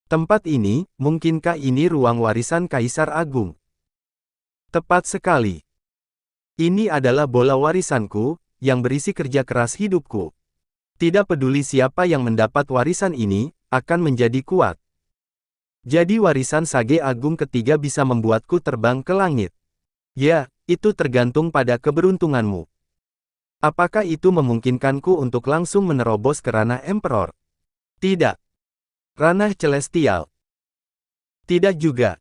Tempat ini, mungkinkah ini ruang warisan Kaisar Agung? Tepat sekali. Ini adalah bola warisanku, yang berisi kerja keras hidupku. Tidak peduli siapa yang mendapat warisan ini, akan menjadi kuat. Jadi warisan Sage Agung ketiga bisa membuatku terbang ke langit. Ya, itu tergantung pada keberuntunganmu. Apakah itu memungkinkanku untuk langsung menerobos ke ranah Emperor? Tidak. Ranah Celestial? Tidak juga.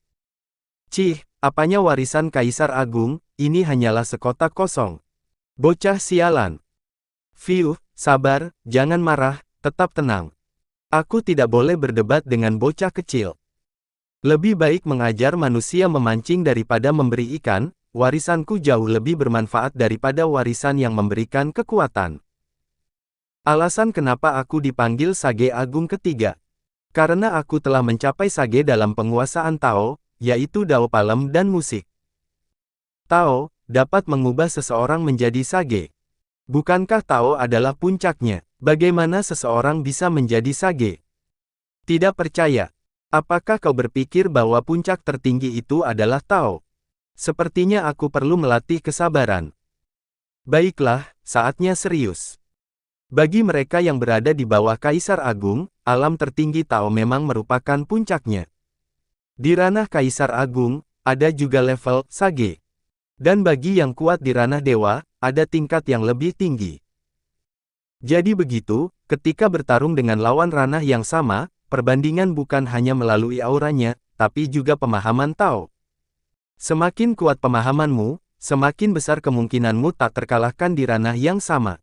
Cih, apanya warisan Kaisar Agung, ini hanyalah sekotak kosong. Bocah sialan. Fiuh, sabar, jangan marah, tetap tenang. Aku tidak boleh berdebat dengan bocah kecil. Lebih baik mengajar manusia memancing daripada memberi ikan, warisanku jauh lebih bermanfaat daripada warisan yang memberikan kekuatan. Alasan kenapa aku dipanggil Sage Agung ketiga. Karena aku telah mencapai Sage dalam penguasaan Tao, yaitu Dao Palem dan musik. Tao dapat mengubah seseorang menjadi Sage. Bukankah Tao adalah puncaknya? Bagaimana seseorang bisa menjadi Sage? Tidak percaya. Apakah kau berpikir bahwa puncak tertinggi itu adalah Tao? Sepertinya aku perlu melatih kesabaran. Baiklah, saatnya serius. Bagi mereka yang berada di bawah Kaisar Agung, alam tertinggi Tao memang merupakan puncaknya. Di ranah Kaisar Agung, ada juga level Sage. Dan bagi yang kuat di ranah Dewa, ada tingkat yang lebih tinggi. Jadi begitu, ketika bertarung dengan lawan ranah yang sama, perbandingan bukan hanya melalui auranya, tapi juga pemahaman Tao. Semakin kuat pemahamanmu, semakin besar kemungkinanmu tak terkalahkan di ranah yang sama.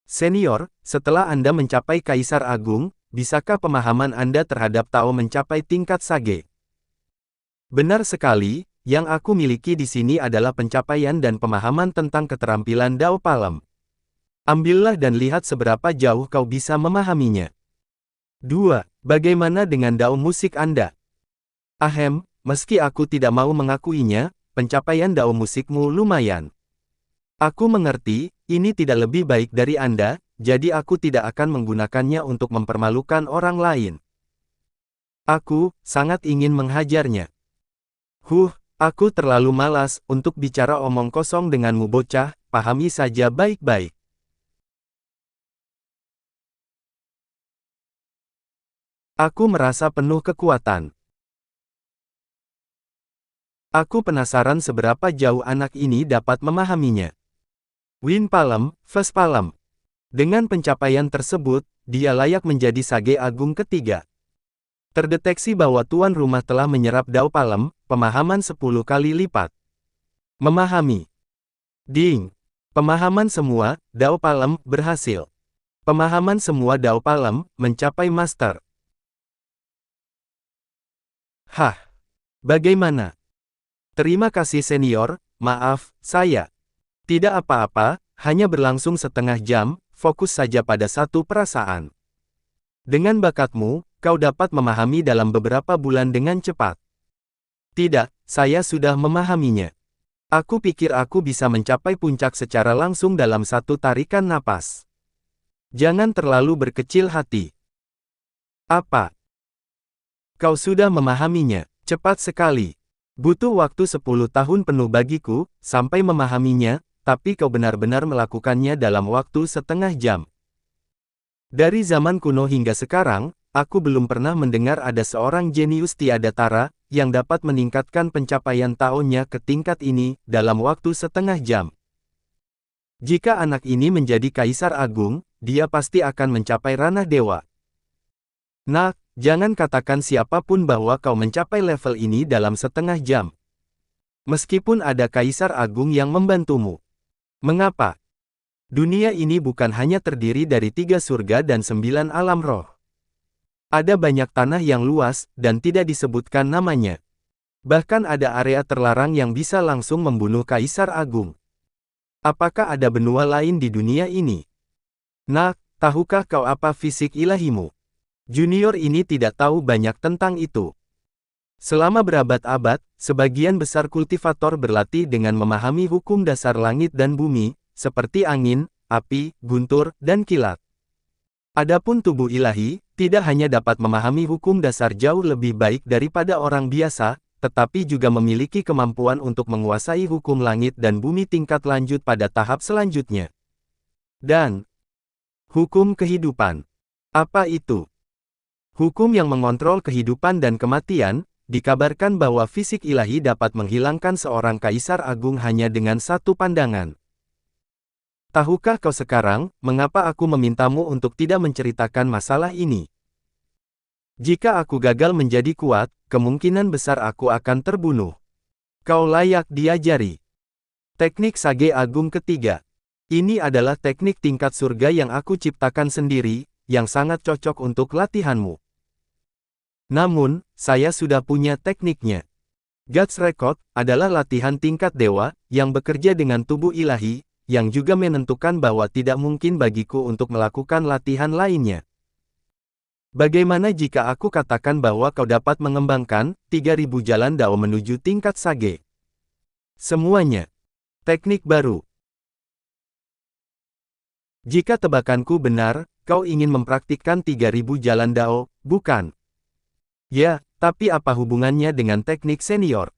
Senior, setelah Anda mencapai Kaisar Agung, bisakah pemahaman Anda terhadap Tao mencapai tingkat Sage? Benar sekali, yang aku miliki di sini adalah pencapaian dan pemahaman tentang keterampilan Dao Palem. Ambillah dan lihat seberapa jauh kau bisa memahaminya. 2. Bagaimana dengan Dao musik Anda? Ahem, meski aku tidak mau mengakuinya, pencapaian Dao musikmu lumayan. Aku mengerti, ini tidak lebih baik dari Anda, jadi aku tidak akan menggunakannya untuk mempermalukan orang lain. Aku sangat ingin menghajarnya. Aku terlalu malas untuk bicara omong kosong denganmu bocah, pahami saja baik-baik. Aku merasa penuh kekuatan. Aku penasaran seberapa jauh anak ini dapat memahaminya. Win Palem, Ves Palem. Dengan pencapaian tersebut, dia layak menjadi Sage Agung ketiga. Terdeteksi bahwa tuan rumah telah menyerap Dao Palem, pemahaman 10 kali lipat. Memahami. Ding. Pemahaman semua, Dao Palem, berhasil. Pemahaman semua Dao Palem, mencapai Master. Hah. Bagaimana? Terima kasih senior, maaf, saya. Tidak apa-apa, hanya berlangsung setengah jam, fokus saja pada satu perasaan. Dengan bakatmu, kau dapat memahami dalam beberapa bulan dengan cepat. Tidak, saya sudah memahaminya. Aku pikir aku bisa mencapai puncak secara langsung dalam satu tarikan napas. Jangan terlalu berkecil hati. Apa? Kau sudah memahaminya, cepat sekali. Butuh waktu 10 tahun penuh bagiku, sampai memahaminya, tapi kau benar-benar melakukannya dalam waktu setengah jam. Dari zaman kuno hingga sekarang, aku belum pernah mendengar ada seorang jenius tiada tara, yang dapat meningkatkan pencapaian Tao-nya ke tingkat ini, dalam waktu setengah jam. Jika anak ini menjadi Kaisar Agung, dia pasti akan mencapai ranah dewa. Nak, jangan katakan siapapun bahwa kau mencapai level ini dalam setengah jam. Meskipun ada Kaisar Agung yang membantumu. Mengapa? Dunia ini bukan hanya terdiri dari 3 surga dan 9 alam roh. Ada banyak tanah yang luas, dan tidak disebutkan namanya. Bahkan ada area terlarang yang bisa langsung membunuh Kaisar Agung. Apakah ada benua lain di dunia ini? Nak, tahukah kau apa fisik ilahimu? Junior ini tidak tahu banyak tentang itu. Selama berabad-abad, sebagian besar kultivator berlatih dengan memahami hukum dasar langit dan bumi, seperti angin, api, guntur, dan kilat. Adapun tubuh ilahi, tidak hanya dapat memahami hukum dasar jauh lebih baik daripada orang biasa, tetapi juga memiliki kemampuan untuk menguasai hukum langit dan bumi tingkat lanjut pada tahap selanjutnya. Dan hukum kehidupan. Apa itu? Hukum yang mengontrol kehidupan dan kematian. Dikabarkan bahwa fisik ilahi dapat menghilangkan seorang kaisar agung hanya dengan satu pandangan. Tahukah kau sekarang, mengapa aku memintamu untuk tidak menceritakan masalah ini? Jika aku gagal menjadi kuat, kemungkinan besar aku akan terbunuh. Kau layak diajari. Teknik Sage Agung ketiga. Ini adalah teknik tingkat surga yang aku ciptakan sendiri, yang sangat cocok untuk latihanmu. Namun, saya sudah punya tekniknya. God's Record adalah latihan tingkat dewa, yang bekerja dengan tubuh ilahi, yang juga menentukan bahwa tidak mungkin bagiku untuk melakukan latihan lainnya. Bagaimana jika aku katakan bahwa kau dapat mengembangkan 3000 jalan Dao menuju tingkat Sage? Semuanya. Teknik baru. Jika tebakanku benar, kau ingin mempraktikkan 3000 jalan Dao, bukan? Ya, tapi apa hubungannya dengan teknik senior?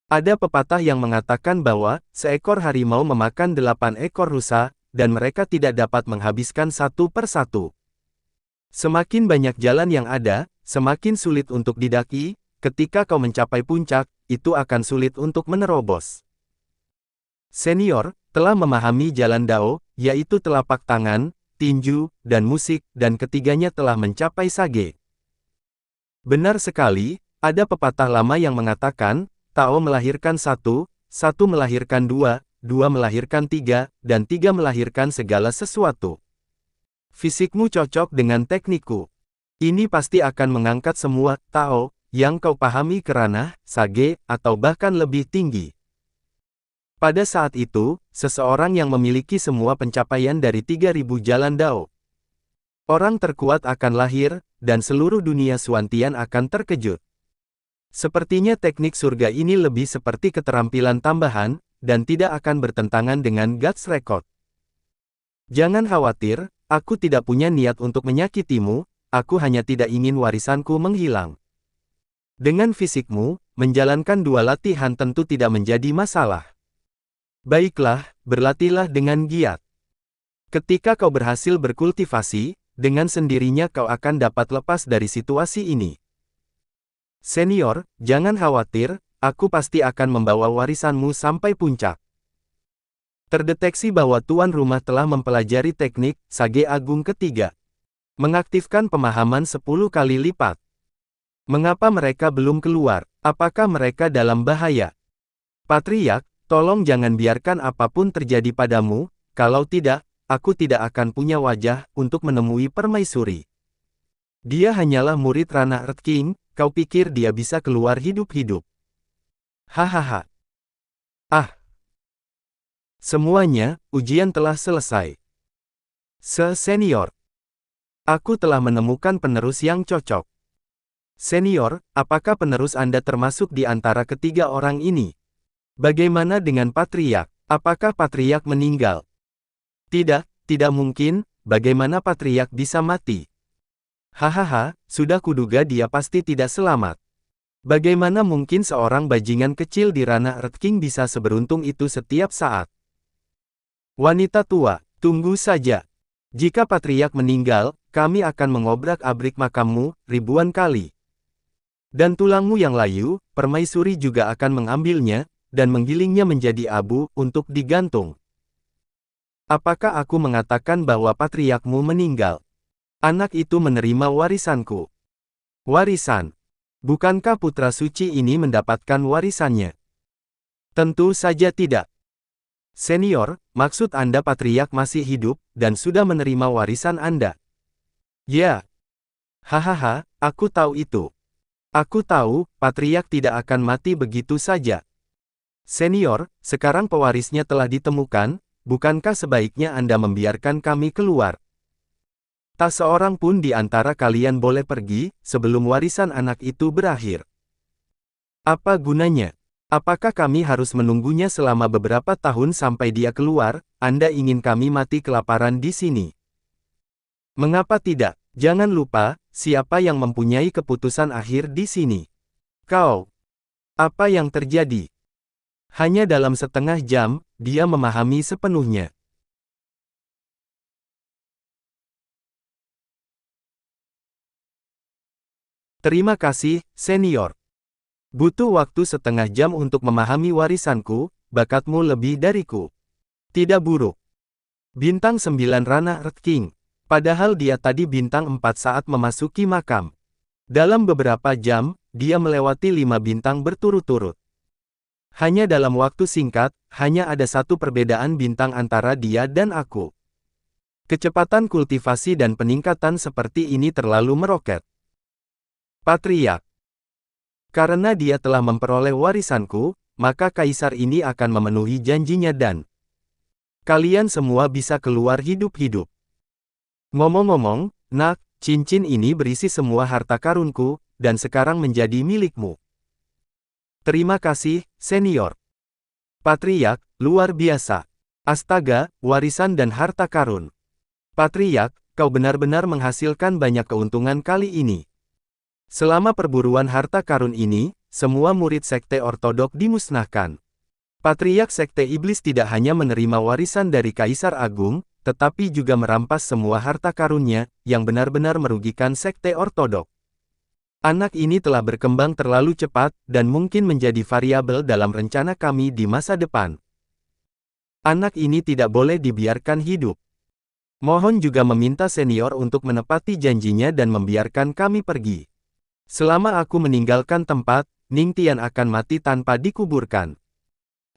Ada pepatah yang mengatakan bahwa, seekor harimau memakan 8 ekor rusa, dan mereka tidak dapat menghabiskan satu per satu. Semakin banyak jalan yang ada, semakin sulit untuk didaki, ketika kau mencapai puncak, itu akan sulit untuk menerobos. Senior, telah memahami jalan Dao, yaitu telapak tangan, tinju, dan musik, dan ketiganya telah mencapai Sage. Benar sekali, ada pepatah lama yang mengatakan, Tao melahirkan satu, satu melahirkan dua, dua melahirkan tiga, dan tiga melahirkan segala sesuatu. Fisikmu cocok dengan teknikku. Ini pasti akan mengangkat semua Tao yang kau pahami ke ranah Sage, atau bahkan lebih tinggi. Pada saat itu, seseorang yang memiliki semua pencapaian dari 3000 jalan Dao. Orang terkuat akan lahir, dan seluruh dunia Suantian akan terkejut. Sepertinya teknik surga ini lebih seperti keterampilan tambahan, dan tidak akan bertentangan dengan God's Record. Jangan khawatir, aku tidak punya niat untuk menyakitimu, aku hanya tidak ingin warisanku menghilang. Dengan fisikmu, menjalankan dua latihan tentu tidak menjadi masalah. Baiklah, berlatihlah dengan giat. Ketika kau berhasil berkultivasi, dengan sendirinya kau akan dapat lepas dari situasi ini. Senior, jangan khawatir, aku pasti akan membawa warisanmu sampai puncak. Terdeteksi bahwa tuan rumah telah mempelajari teknik Sage Agung ketiga. Mengaktifkan pemahaman 10 kali lipat. Mengapa mereka belum keluar? Apakah mereka dalam bahaya? Patriark, tolong jangan biarkan apapun terjadi padamu, kalau tidak, aku tidak akan punya wajah untuk menemui permaisuri. Dia hanyalah murid Ranah Earth King. Kau pikir dia bisa keluar hidup-hidup? Hahaha. Ah. Semuanya, ujian telah selesai. Senior. Aku telah menemukan penerus yang cocok. Senior, apakah penerus Anda termasuk di antara ketiga orang ini? Bagaimana dengan Patriark? Apakah Patriark meninggal? Tidak, tidak mungkin, bagaimana Patriark bisa mati? Hahaha, sudah kuduga dia pasti tidak selamat. Bagaimana mungkin seorang bajingan kecil di ranah Earth King bisa seberuntung itu setiap saat? Wanita tua, tunggu saja. Jika Patriark meninggal, kami akan mengobrak-abrik makammu ribuan kali. Dan tulangmu yang layu, permaisuri juga akan mengambilnya, dan menggilingnya menjadi abu untuk digantung. Apakah aku mengatakan bahwa Patriarkmu meninggal? Anak itu menerima warisanku. Warisan. Bukankah putra suci ini mendapatkan warisannya? Tentu saja tidak. Senior, maksud Anda Patriark masih hidup, dan sudah menerima warisan Anda? Ya. Hahaha, aku tahu itu. Aku tahu, Patriark tidak akan mati begitu saja. Senior, sekarang pewarisnya telah ditemukan, bukankah sebaiknya Anda membiarkan kami keluar? Tak seorang pun di antara kalian boleh pergi, sebelum warisan anak itu berakhir. Apa gunanya? Apakah kami harus menunggunya selama beberapa tahun sampai dia keluar? Anda ingin kami mati kelaparan di sini? Mengapa tidak? Jangan lupa, siapa yang mempunyai keputusan akhir di sini? Kau. Apa yang terjadi? Hanya dalam setengah jam, dia memahami sepenuhnya. Terima kasih, senior. Butuh waktu setengah jam untuk memahami warisanku, bakatmu lebih dariku. Tidak buruk. Bintang 9 Rana Earth King. Padahal dia tadi bintang 4 saat memasuki makam. Dalam beberapa jam, dia melewati 5 bintang berturut-turut. Hanya dalam waktu singkat, hanya ada satu perbedaan bintang antara dia dan aku. Kecepatan kultivasi dan peningkatan seperti ini terlalu meroket. Patriark. Karena dia telah memperoleh warisanku, maka kaisar ini akan memenuhi janjinya dan kalian semua bisa keluar hidup-hidup. Ngomong-ngomong, nak, cincin ini berisi semua harta karunku, dan sekarang menjadi milikmu. Terima kasih, senior. Patriark, luar biasa. Astaga, warisan dan harta karun. Patriark, kau benar-benar menghasilkan banyak keuntungan kali ini. Selama perburuan harta karun ini, semua murid sekte ortodok dimusnahkan. Patriark sekte iblis tidak hanya menerima warisan dari Kaisar Agung, tetapi juga merampas semua harta karunnya, yang benar-benar merugikan sekte ortodok. Anak ini telah berkembang terlalu cepat, dan mungkin menjadi variabel dalam rencana kami di masa depan. Anak ini tidak boleh dibiarkan hidup. Mohon juga meminta senior untuk menepati janjinya dan membiarkan kami pergi. Selama aku meninggalkan tempat, Ning Tian akan mati tanpa dikuburkan.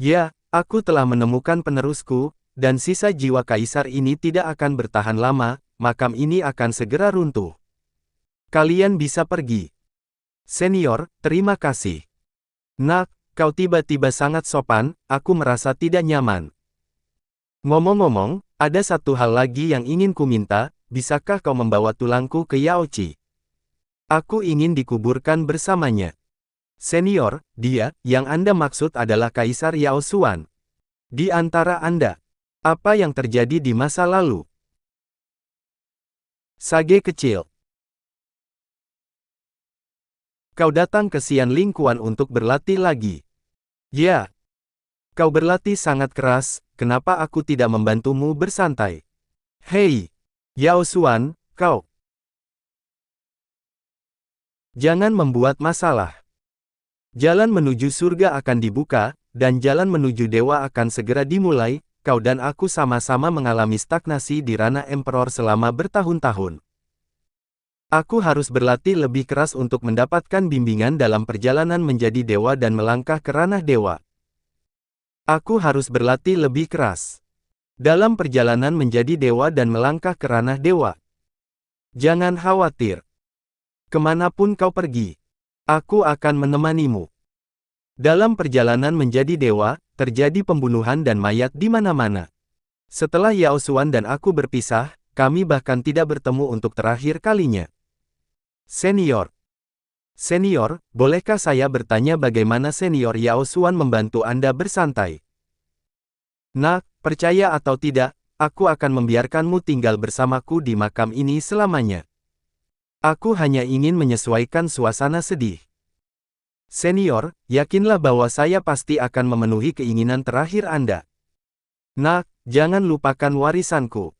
Ya, aku telah menemukan penerusku, dan sisa jiwa kaisar ini tidak akan bertahan lama, makam ini akan segera runtuh. Kalian bisa pergi. Senior, terima kasih. Nak, kau tiba-tiba sangat sopan, aku merasa tidak nyaman. Ngomong-ngomong, ada satu hal lagi yang ingin ku minta, bisakah kau membawa tulangku ke Yaochi? Aku ingin dikuburkan bersamanya. Senior, dia, yang Anda maksud adalah Kaisar Yao Xuan. Di antara Anda, apa yang terjadi di masa lalu? Sage kecil. Kau datang ke Xian Ling Quan untuk berlatih lagi. Ya. Kau berlatih sangat keras, kenapa aku tidak membantumu bersantai? Hei, Yao Xuan, kau. Jangan membuat masalah. Jalan menuju surga akan dibuka, dan jalan menuju dewa akan segera dimulai. Kau dan aku sama-sama mengalami stagnasi di ranah Emperor selama bertahun-tahun. Aku harus berlatih lebih keras untuk mendapatkan bimbingan dalam perjalanan menjadi dewa dan melangkah ke ranah dewa. Aku harus berlatih lebih keras dalam perjalanan menjadi dewa dan melangkah ke ranah dewa. Jangan khawatir. Kemanapun kau pergi, aku akan menemanimu. Dalam perjalanan menjadi dewa, terjadi pembunuhan dan mayat di mana-mana. Setelah Yao Xuan dan aku berpisah, kami bahkan tidak bertemu untuk terakhir kalinya. Senior. Senior, bolehkah saya bertanya bagaimana Senior Yao Xuan membantu Anda bersantai? Nak, percaya atau tidak, aku akan membiarkanmu tinggal bersamaku di makam ini selamanya. Aku hanya ingin menyesuaikan suasana sedih. Senior, yakinlah bahwa saya pasti akan memenuhi keinginan terakhir Anda. Nak, jangan lupakan warisanku.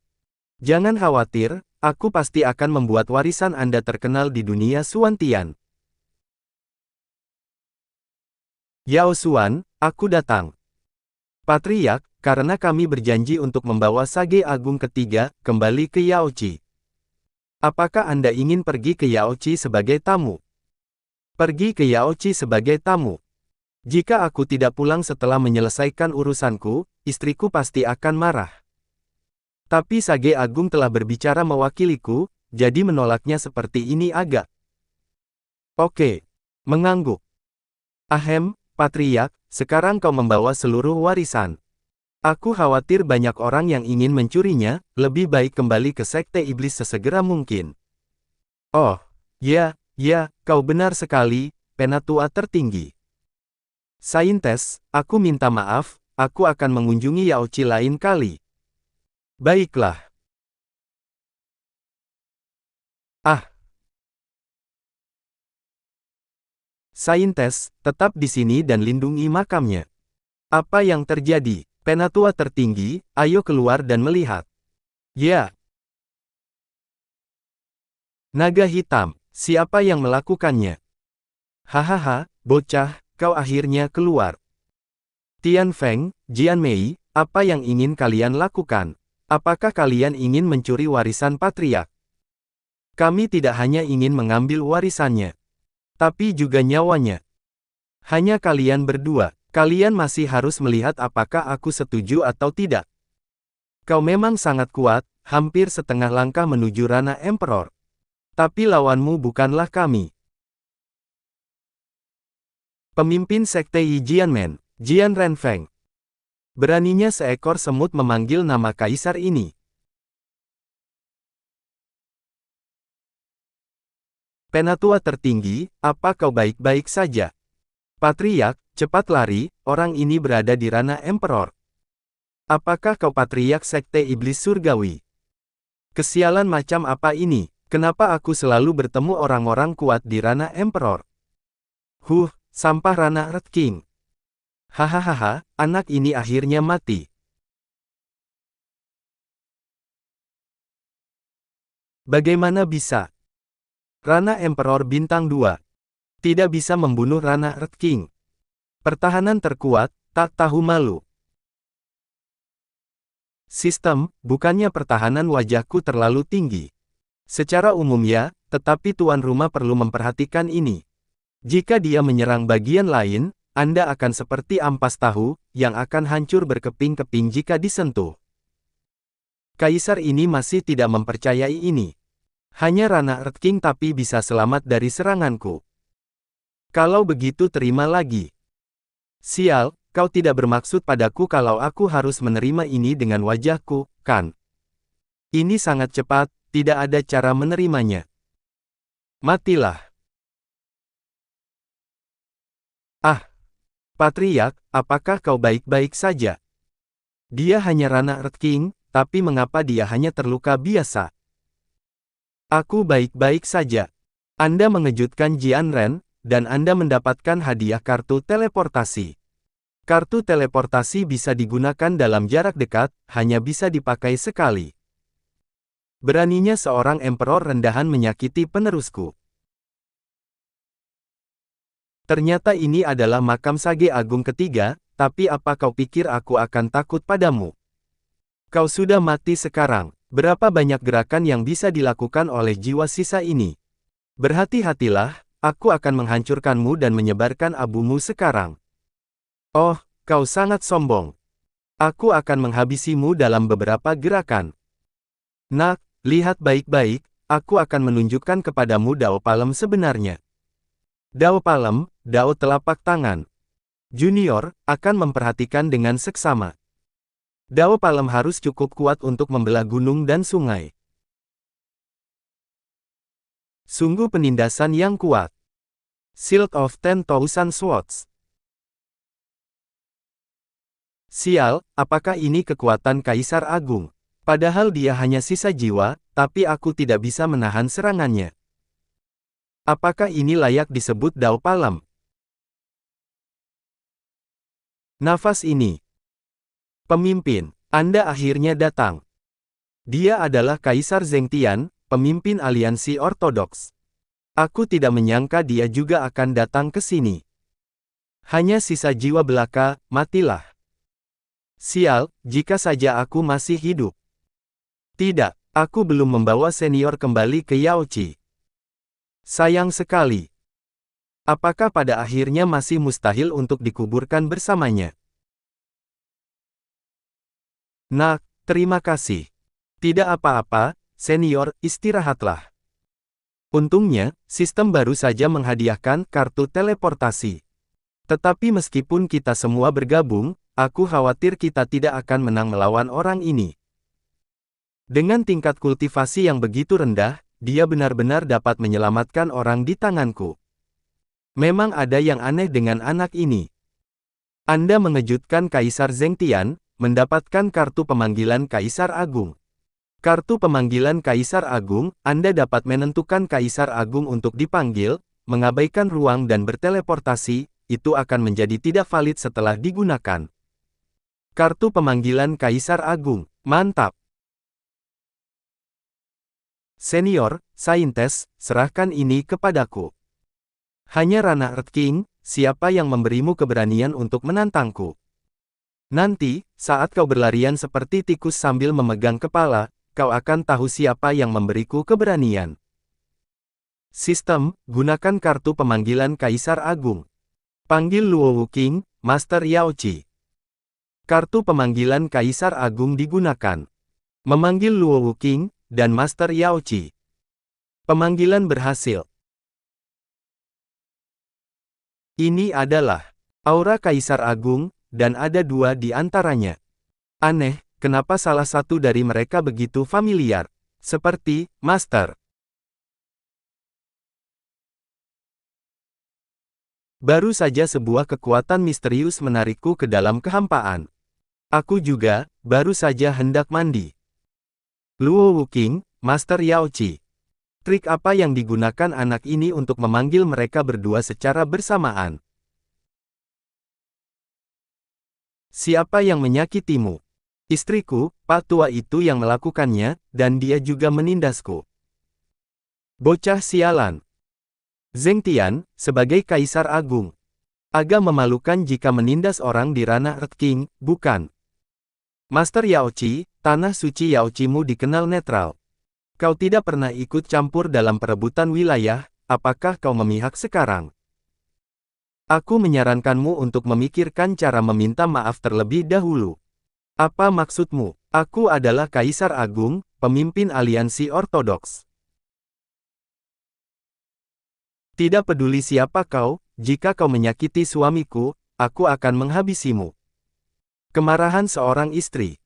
Jangan khawatir, aku pasti akan membuat warisan Anda terkenal di dunia Xuantian. Yao Xuan, aku datang. Patriark, karena kami berjanji untuk membawa Sage Agung ketiga kembali ke Yaochi. Apakah Anda ingin pergi ke Yaochi sebagai tamu? Pergi ke Yaochi sebagai tamu. Jika aku tidak pulang setelah menyelesaikan urusanku, istriku pasti akan marah. Tapi Sage Agung telah berbicara mewakiliku, jadi menolaknya seperti ini agak. Oke. Mengangguk. Ahem, Patriark, sekarang kau membawa seluruh warisan. Aku khawatir banyak orang yang ingin mencurinya, lebih baik kembali ke Sekte Iblis sesegera mungkin. Oh, ya, kau benar sekali, Penatua tertinggi. Saintes, aku minta maaf, aku akan mengunjungi Yaochi lain kali. Baiklah. Saintes, tetap di sini dan lindungi makamnya. Apa yang terjadi? Penatua tertinggi, ayo keluar dan melihat. Ya. Naga hitam, siapa yang melakukannya? Hahaha, bocah, kau akhirnya keluar. Tian Feng, Jian Mei, apa yang ingin kalian lakukan? Apakah kalian ingin mencuri warisan patriark? Kami tidak hanya ingin mengambil warisannya, tapi juga nyawanya. Hanya kalian berdua. Kalian masih harus melihat apakah aku setuju atau tidak. Kau memang sangat kuat, hampir setengah langkah menuju ranah Emperor. Tapi lawanmu bukanlah kami. Pemimpin Sekte Yi Jianmen, Jian Renfeng. Beraninya seekor semut memanggil nama kaisar ini. Penatua tertinggi, apa kau baik-baik saja? Patriark, cepat lari, orang ini berada di ranah Emperor. Apakah kau Patriark Sekte Iblis Surgawi? Kesialan macam apa ini? Kenapa aku selalu bertemu orang-orang kuat di ranah Emperor? Sampah ranah Red King. Hahaha, anak ini akhirnya mati. Bagaimana bisa? Ranah Emperor Bintang 2. Tidak bisa membunuh ranah Red King. Pertahanan terkuat, tak tahu malu. Sistem, bukannya pertahanan wajahku terlalu tinggi. Secara umum ya, tetapi tuan rumah perlu memperhatikan ini. Jika dia menyerang bagian lain, Anda akan seperti ampas tahu, yang akan hancur berkeping-keping jika disentuh. Kaisar ini masih tidak mempercayai ini. Hanya ranah Red King tapi bisa selamat dari seranganku. Kalau begitu terima lagi. Sial, kau tidak bermaksud padaku kalau aku harus menerima ini dengan wajahku, kan? Ini sangat cepat, tidak ada cara menerimanya. Matilah. Patriark, apakah kau baik-baik saja? Dia hanya ranah Red King, tapi mengapa dia hanya terluka biasa? Aku baik-baik saja. Anda mengejutkan Jian Ren, dan Anda mendapatkan hadiah kartu teleportasi. Kartu teleportasi bisa digunakan dalam jarak dekat, hanya bisa dipakai sekali. Beraninya seorang Emperor rendahan menyakiti penerusku. Ternyata ini adalah makam Sage Agung ketiga, tapi apa kau pikir aku akan takut padamu? Kau sudah mati sekarang, berapa banyak gerakan yang bisa dilakukan oleh jiwa sisa ini? Berhati-hatilah, aku akan menghancurkanmu dan menyebarkan abumu sekarang. Oh, kau sangat sombong. Aku akan menghabisimu dalam beberapa gerakan. Nak, lihat baik-baik, aku akan menunjukkan kepadamu Dao Palem sebenarnya. Dao Palem, Dao telapak tangan. Junior, akan memperhatikan dengan seksama. Dao Palem harus cukup kuat untuk membelah gunung dan sungai. Sungguh penindasan yang kuat. Shield of 10,000 Swords. Sial, apakah ini kekuatan Kaisar Agung? Padahal dia hanya sisa jiwa, tapi aku tidak bisa menahan serangannya. Apakah ini layak disebut Dao Palem? Nafas ini. Pemimpin, Anda akhirnya datang. Dia adalah Kaisar Zhengtian, pemimpin aliansi ortodoks. Aku tidak menyangka dia juga akan datang ke sini. Hanya sisa jiwa belaka, matilah. Sial, jika saja aku masih hidup. Tidak, aku belum membawa senior kembali ke Yaochi. Sayang sekali. Apakah pada akhirnya masih mustahil untuk dikuburkan bersamanya? Nak, terima kasih. Tidak apa-apa, senior, istirahatlah. Untungnya, sistem baru saja menghadiahkan kartu teleportasi. Tetapi meskipun kita semua bergabung, aku khawatir kita tidak akan menang melawan orang ini. Dengan tingkat kultivasi yang begitu rendah, dia benar-benar dapat menyelamatkan orang di tanganku. Memang ada yang aneh dengan anak ini. Anda mengejutkan Kaisar Zhengtian, mendapatkan kartu pemanggilan Kaisar Agung. Kartu pemanggilan Kaisar Agung, Anda dapat menentukan Kaisar Agung untuk dipanggil, mengabaikan ruang dan berteleportasi, itu akan menjadi tidak valid setelah digunakan. Kartu pemanggilan Kaisar Agung. Mantap. Senior, Saintes, serahkan ini kepadaku. Hanya ranah Earth King, siapa yang memberimu keberanian untuk menantangku? Nanti, saat kau berlarian seperti tikus sambil memegang kepala, kau akan tahu siapa yang memberiku keberanian. Sistem, gunakan kartu pemanggilan Kaisar Agung. Panggil Luowu King, Master Yaochi. Kartu pemanggilan Kaisar Agung digunakan. Memanggil Luowu King, dan Master Yaochi. Pemanggilan berhasil. Ini adalah aura Kaisar Agung, dan ada dua di antaranya. Aneh, kenapa salah satu dari mereka begitu familiar? Seperti, Master. Baru saja sebuah kekuatan misterius menarikku ke dalam kehampaan. Aku juga, baru saja hendak mandi. Luowu King, Master Yaochi. Trik apa yang digunakan anak ini untuk memanggil mereka berdua secara bersamaan? Siapa yang menyakitimu? Istriku, Pak Tua itu yang melakukannya, dan dia juga menindasku. Bocah sialan. Zheng Tian, sebagai Kaisar Agung. Agak memalukan jika menindas orang di ranah Earth King, bukan? Master Yaochi, tanah suci Yaochimu dikenal netral. Kau tidak pernah ikut campur dalam perebutan wilayah, apakah kau memihak sekarang? Aku menyarankanmu untuk memikirkan cara meminta maaf terlebih dahulu. Apa maksudmu? Aku adalah Kaisar Agung, pemimpin aliansi ortodoks. Tidak peduli siapa kau, jika kau menyakiti suamiku, aku akan menghabisimu. Kemarahan seorang istri.